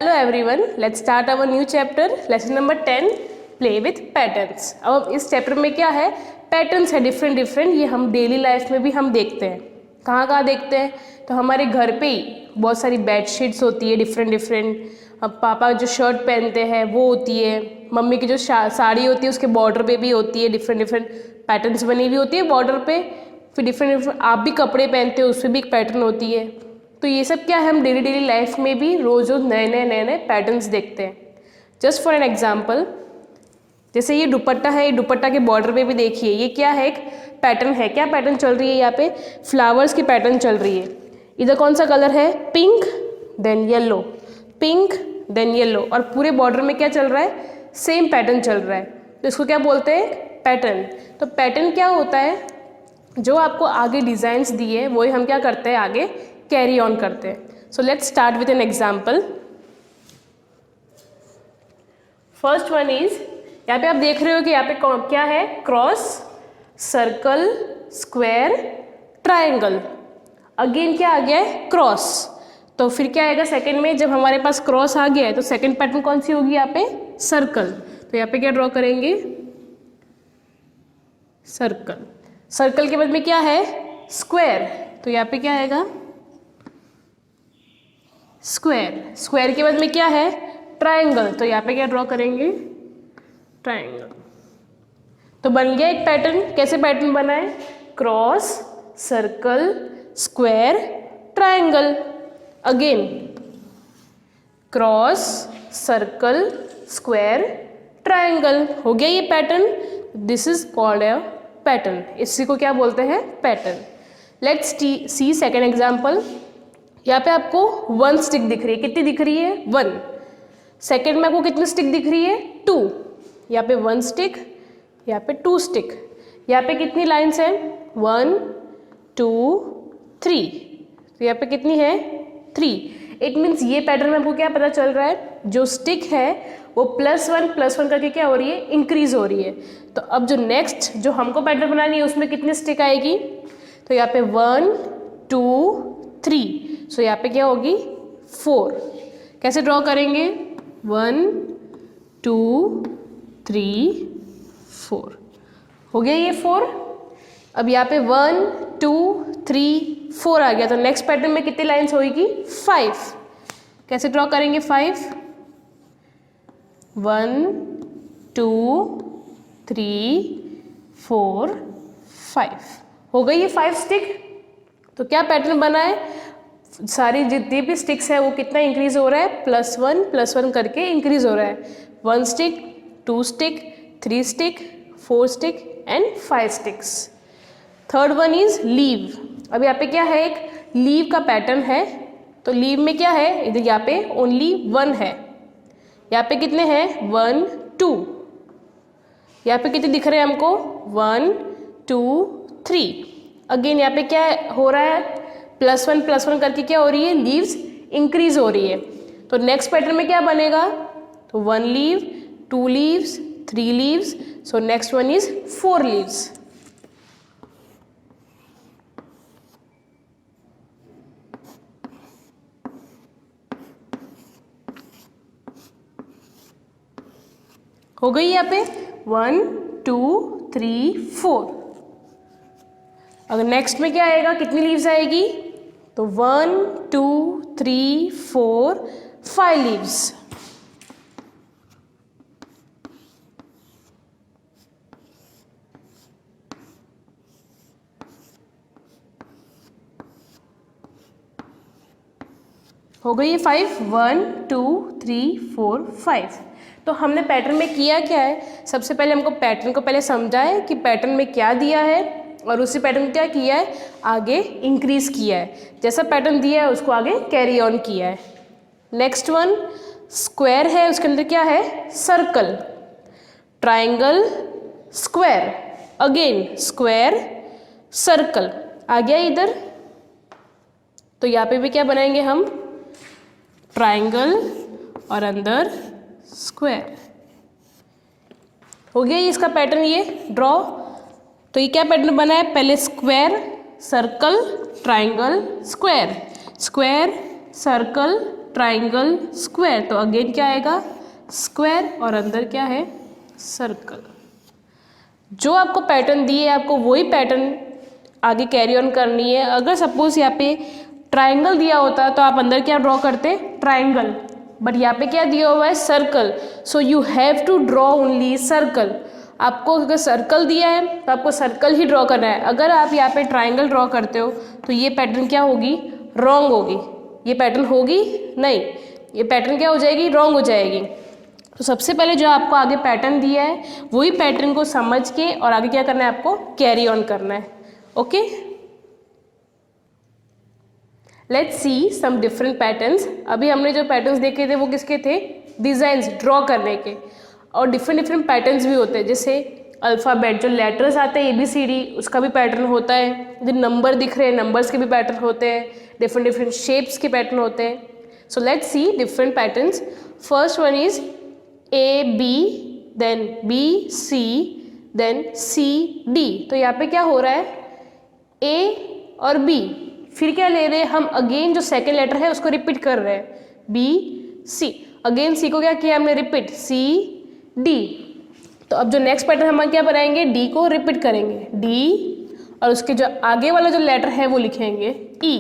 Hello everyone, let's start our new chapter, lesson number 10, play with patterns. अब इस chapter में क्या है, पैटर्न्स है डिफरेंट डिफरेंट। ये हम डेली लाइफ में भी हम देखते हैं। कहाँ कहाँ देखते हैं, तो हमारे घर पे ही बहुत सारी बेडशीट्स होती है डिफरेंट डिफरेंट। अब पापा जो शर्ट पहनते हैं वो होती है, मम्मी की जो साड़ी होती है उसके बॉर्डर पे भी होती है डिफरेंट डिफरेंट पैटर्न्स बनी हुई होती है बॉर्डर पे। फिर डिफरेंट डिफरेंट आप भी कपड़े पहनते हो, उसमें भी एक पैटर्न होती है। तो ये सब क्या है, हम डेली डेली लाइफ में भी रोज रोज नए नए पैटर्न्स देखते हैं। जस्ट फॉर एन एग्जाम्पल, जैसे ये दुपट्टा है, ये दुपट्टा के बॉर्डर पे भी देखिए ये क्या है, एक पैटर्न है। क्या पैटर्न चल रही है यहाँ पे, फ्लावर्स की पैटर्न चल रही है। इधर कौन सा कलर है, pink then yellow, pink then yellow, और पूरे बॉर्डर में क्या चल रहा है, सेम पैटर्न चल रहा है। तो इसको क्या बोलते हैं, पैटर्न। तो पैटर्न क्या होता है, जो आपको आगे डिजाइन्स दिए वही हम क्या करते हैं, आगे कैरी ऑन करते हैं। So let's start with an example. First one is, यहाँ पे आप देख रहे हो कि यहाँ पे क्या है, cross, circle, square, triangle. Again क्या आ गया है, क्रॉस। तो फिर क्या आएगा सेकंड में, जब हमारे पास क्रॉस आ गया है तो सेकंड पैटर्न कौन सी होगी यहाँ पे, सर्कल। तो यहाँ पे क्या ड्रॉ करेंगे, सर्कल। सर्कल के बाद में क्या है, स्क्वायर। तो यहाँ पे क्या आएगा, स्क्वायर। स्क्वायर के बाद में क्या है, ट्रायंगल। तो यहाँ पे क्या ड्रॉ करेंगे, ट्रायंगल। तो बन गया एक पैटर्न। कैसे पैटर्न बना है, cross, circle, square, triangle. Again cross, circle, square, triangle. हो गया ये pattern. This is called a pattern. इसी को क्या बोलते हैं, pattern. Let's see second example. यहाँ पे आपको 1 स्टिक दिख रही है, कितनी दिख रही है, 1। सेकेंड में आपको कितनी स्टिक दिख रही है, 2। यहाँ पे 1 स्टिक, यहाँ पे 2 स्टिक। यहाँ पे कितनी लाइन्स हैं, 1 2 3। तो यहाँ पे कितनी है, 3। इट मीन्स ये पैटर्न में आपको क्या पता चल रहा है, जो स्टिक है वो +1 करके क्या हो रही है, इंक्रीज हो रही है। तो अब जो नेक्स्ट जो हमको पैटर्न बनानी है उसमें कितनी स्टिक आएगी, तो यहाँ पे 1 2 3। सो यहाँ पे क्या होगी, 4। कैसे ड्रॉ करेंगे, 1 2 3 4। हो गया ये 4। अब यहाँ पे 1 2 3 4 आ गया। तो नेक्स्ट पैटर्न में कितनी लाइन्स होगी, 5। कैसे ड्रॉ करेंगे, 5 1 2 3 4 5। हो गई ये 5 स्टिक। तो क्या पैटर्न बना है, सारी जितनी भी स्टिक्स है वो कितना इंक्रीज हो रहा है, +1 करके इंक्रीज हो रहा है। 1 stick, 2 stick, 3 stick, 4 stick and 5 sticks. Third one is leave. अब यहाँ पे क्या है, एक लीव का पैटर्न है। तो लीव में क्या है, इधर यहाँ पे ओनली 1 है, यहाँ पे कितने हैं, 1 2। यहाँ पे कितने दिख रहे हैं हमको, 1 2 3। अगेन यहाँ पे क्या हो रहा है, +1 करके क्या हो रही है, लीव्स इंक्रीज हो रही है। तो नेक्स्ट पैटर्न में क्या बनेगा, तो 1 leave, 2 leaves, 3 leaves. So next one is 4 leaves. हो गई यहाँ पे 1 2 3 4। अगर नेक्स्ट में क्या आएगा, कितनी लीव्स आएगी, तो 1 2 3 4 5 लीव्स। हो गई ये 5, 1 2 3 4 5। तो हमने पैटर्न में किया क्या है, सबसे पहले हमको पैटर्न को पहले समझा है कि पैटर्न में क्या दिया है, और उसी पैटर्न क्या किया है, आगे इंक्रीज किया है। जैसा पैटर्न दिया है उसको आगे कैरी ऑन किया है। नेक्स्ट वन स्क्वायर है, उसके अंदर क्या है, circle, triangle, square, again square, circle आ गया इधर। तो यहाँ पे भी क्या बनाएंगे हम, ट्रायंगल और अंदर स्क्वायर। हो गया ये इसका पैटर्न, ये ड्रॉ। तो ये क्या पैटर्न बना है, पहले square, circle, triangle, square, square, circle, triangle square, तो अगेन क्या आएगा स्क्वायर और अंदर क्या है सर्कल। जो आपको पैटर्न दिए आपको वही पैटर्न आगे कैरी ऑन करनी है। अगर सपोज यहाँ पे ट्राइंगल दिया होता तो आप अंदर क्या ड्रॉ करते ट्राइंगल, बट यहाँ पे क्या दिया हुआ है circle, so you have to draw only circle. आपको अगर सर्कल दिया है तो आपको सर्कल ही ड्रॉ करना है। अगर आप यहाँ पे ट्राइंगल ड्रॉ करते हो तो ये पैटर्न क्या होगी रॉन्ग होगी, ये पैटर्न होगी नहीं, ये पैटर्न क्या हो जाएगी रॉन्ग हो जाएगी। तो सबसे पहले जो आपको आगे पैटर्न दिया है वही पैटर्न को समझ के और आगे क्या करना है आपको कैरी ऑन करना है। Okay, let's see some different patterns. अभी हमने जो पैटर्न्स देखे थे वो किसके थे डिजाइंस ड्रॉ करने के, और डिफरेंट डिफरेंट पैटर्न्स भी होते हैं। जैसे अल्फ़ाबेट जो लेटर्स आते हैं ABCD उसका भी पैटर्न होता है, जो नंबर दिख रहे हैं नंबर्स के भी पैटर्न होते हैं, डिफरेंट डिफरेंट शेप्स के पैटर्न होते हैं। So let's see different patterns. First one is AB, then BC, then CD। तो यहाँ पे क्या हो रहा है A और B, फिर क्या ले रहे हैं हम अगेन जो सेकेंड लेटर है उसको रिपीट कर रहे हैं BC, अगेन C को क्या किया हमने रिपीट CD। तो अब जो नेक्स्ट पैटर्न हम क्या बनाएंगे D को रिपीट करेंगे D और उसके जो आगे वाला जो लेटर है वो लिखेंगे E।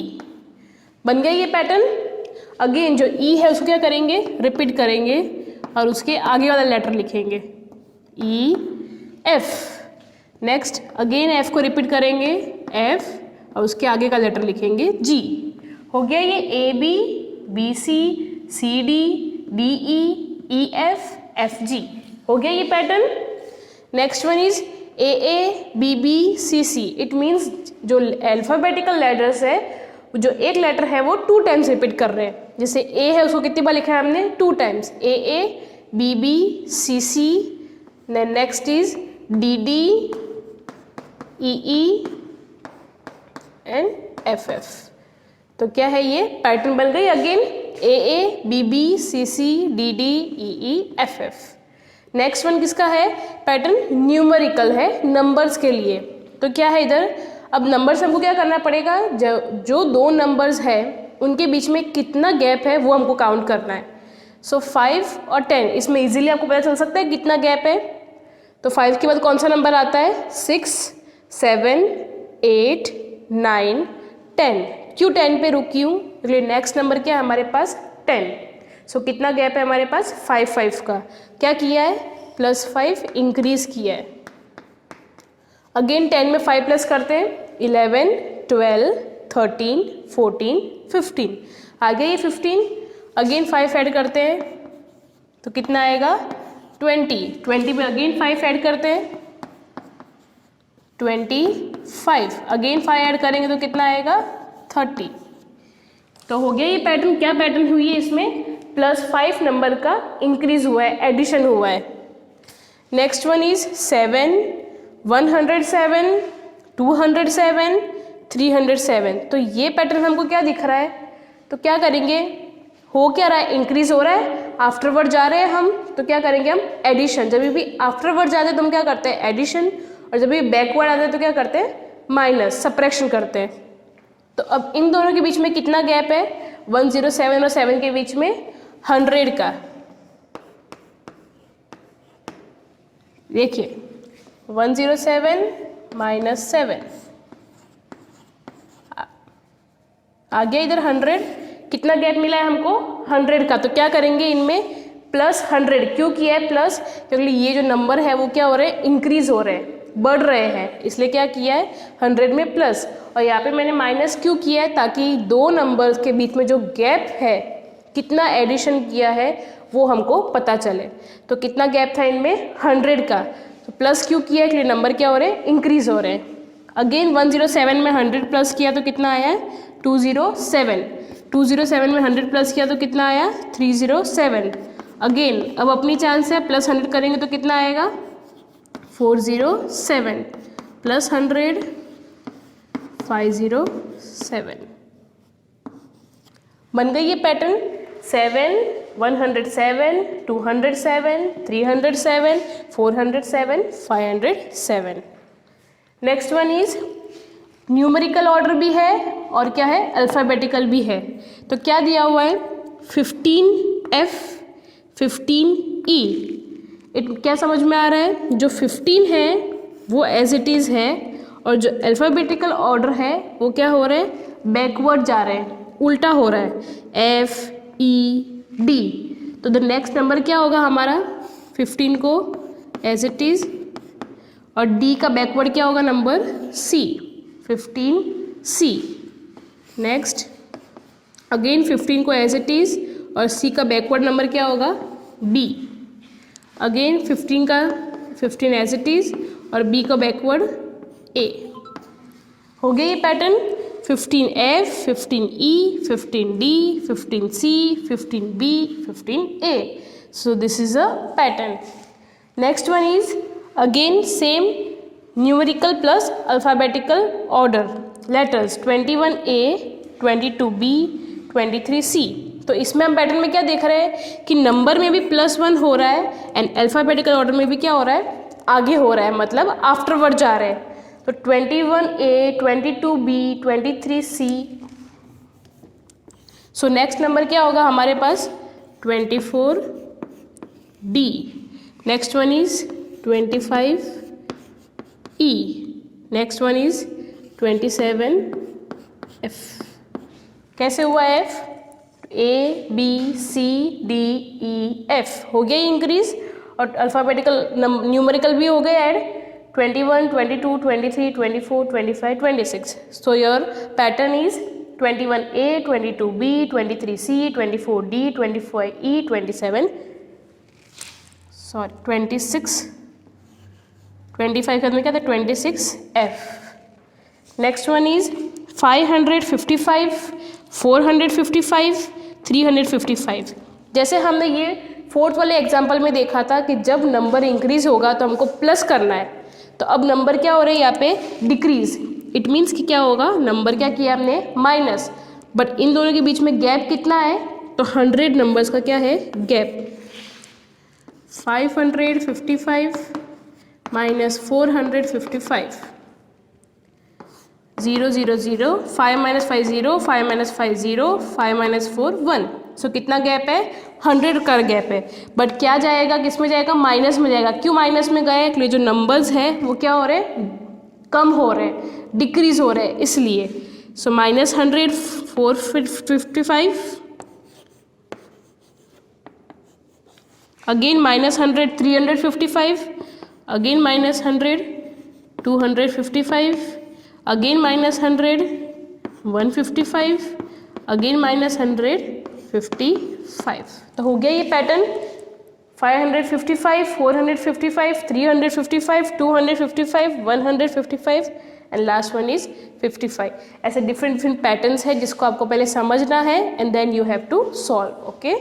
बन गया ये पैटर्न। अगेन जो E है उसको क्या करेंगे रिपीट करेंगे और उसके आगे वाला लेटर लिखेंगे EF। नेक्स्ट अगेन F को रिपीट करेंगे F और उसके आगे का लेटर लिखेंगे G। हो गया ये AB, BC, CD, DE, EF, FG। हो गया ये pattern. Next one is AA, BB, CC। It means जो अल्फ़ाबेटिकल लेटर्स है जो एक लेटर है वो 2 टाइम्स रिपीट कर रहे हैं। जैसे A है उसको कितनी बार लिखा है हमने 2 times, AA, BB, CC, next is DD, EE and FF। तो क्या है ये पैटर्न बन गई again AA, BB, CC, DD, EE, FF। Next one किसका है पैटर्न न्यूमेरिकल है नंबर्स के लिए। तो क्या है इधर अब नंबर्स हमको क्या करना पड़ेगा, जो 2 नंबर्स है उनके बीच में कितना गैप है वो हमको काउंट करना है। सो 5 और 10 इसमें इजीली आपको पता चल सकता है कितना गैप है। तो 5 के बाद कौन सा नंबर आता है 6, 7, 8, 9, 10। क्यों 10 पे रुकी हूँ इसलिए नेक्स्ट नंबर क्या है हमारे पास 10। सो कितना गैप है हमारे पास 5 का। क्या किया है +5 इंक्रीज किया है। अगेन 10 में 5 प्लस करते हैं 11, 12, 13, 14, 15। आ गया ये 15। अगेन 5 ऐड करते हैं तो कितना आएगा 20 में अगेन 5 ऐड करते हैं 25। अगेन 5 ऐड करेंगे तो कितना आएगा 30। तो हो गया ये पैटर्न। क्या पैटर्न हुई है इसमें +5 नंबर का इंक्रीज हुआ है, एडिशन हुआ है। Next one is 7, 107, 207, 307। तो ये पैटर्न हमको क्या दिख रहा है, तो क्या करेंगे हो क्या रहा है इंक्रीज हो रहा है, आफ्टरवर्ड जा रहे हैं हम तो क्या करेंगे हम एडिशन। जब भी आफ्टरवर्ड जाते हैं तो हम क्या करते हैं एडिशन, और जब भी बैकवर्ड आते हैं तो क्या करते हैं माइनस सब्ट्रैक्शन करते हैं। तो अब इन दोनों के बीच में कितना गैप है 107 और 7 के बीच में 100 का। देखिए 107 - 7 आ गया इधर 100। कितना गैप मिला है हमको 100 का। तो क्या करेंगे इनमें +100 क्यों किया है प्लस, क्योंकि ये जो नंबर है वो क्या हो रहे हैं इंक्रीज हो रहे हैं, बढ़ रहे हैं, इसलिए क्या किया है 100 में प्लस। और यहाँ पे मैंने माइनस क्यों किया है ताकि 2 नंबर्स के बीच में जो गैप है कितना एडिशन किया है वो हमको पता चले। तो कितना गैप था इनमें 100 का, तो प्लस क्यों किया है क्योंकि नंबर क्या हो रहे हैं इंक्रीज हो रहे हैं। अगेन 107 में 100 प्लस किया तो कितना आया है 207। 207 में 100 प्लस किया तो कितना आया 307। अगेन अब अपनी चांस है +100 करेंगे तो कितना आएगा 407 +100 507। बन गई ये pattern 7, 107, 207, 307, 407, 507। Next one is numerical order भी है और क्या है अल्फ़ाबेटिकल भी है। तो क्या दिया हुआ है 15F 15E। क्या समझ में आ रहा है? जो 15 है वो एज इट इज़ है और जो अल्फ़ाबेटिकल ऑर्डर है वो क्या हो रहे हैं? बैकवर्ड जा रहे हैं, उल्टा हो रहा है, FED। तो द नेक्स्ट नंबर क्या होगा हमारा? 15 को एज इट इज़ और D का बैकवर्ड क्या होगा? Number C, 15C। Next again 15 को एज इट इज़ और C का बैकवर्ड नंबर क्या होगा? B। Again 15 as it is और B का बैकवर्ड A। हो गया ये pattern. 15F 15E 15D 15C 15B 15A। So this is a pattern. Next one is again same numerical plus alphabetical order letters 21A 22B 23C। तो इसमें हम pattern में क्या देख रहे हैं कि नंबर में भी +1 हो रहा है एंड अल्फ़ाबेटिकल ऑर्डर में भी क्या हो रहा है? आगे हो रहा है, मतलब आफ्टरवर्ड जा रहे हैं। तो 21A 22B 23C। So next number क्या होगा हमारे पास? 24D। Next one is 25E। Next one is 27F। कैसे हुआ F? ABCDEF हो गया इंक्रीज और अल्फ़ाबेटिकल न्यूमेरिकल भी हो गए add. 21, 22, 23, 24, 25, 26. So your pattern is 21A, 22B, 23C, 24D, 25E, 26, 25 करने क्या था? 26F. Next one is 555, 455, 355। जैसे हमने ये फोर्थ वाले एग्जाम्पल में देखा था कि जब नंबर इंक्रीज होगा तो हमको प्लस करना है, तो अब नंबर क्या हो रहे हैं यहाँ पे? डिक्रीज। इट मीन्स कि क्या होगा? नंबर क्या किया हमने? माइनस। बट इन दोनों के बीच में गैप कितना है? तो 100 नंबर्स का क्या है? Gap. 555 minus 455 0 0 0 5 minus 5 0 5 minus 5 0 5 minus 4 1। सो कितना गैप है? 100 का गैप है। बट क्या जाएगा? किस में जाएगा? माइनस में जाएगा। क्यों माइनस में गए? क्योंकि जो नंबर्स है वो क्या हो रहे हैं? कम हो रहे हैं, डिक्रीज हो रहे हैं, इसलिए। सो -100 455, अगेन -100 355, अगेन -100 255, अगेन -100 155, अगेन -100 55। तो हो गया ये pattern. 555, 455, 355, 255, 155 and last one is 55। ऐसे डिफरेंट पैटर्न्स है जिसको आपको पहले समझना है and then you have to solve. Okay.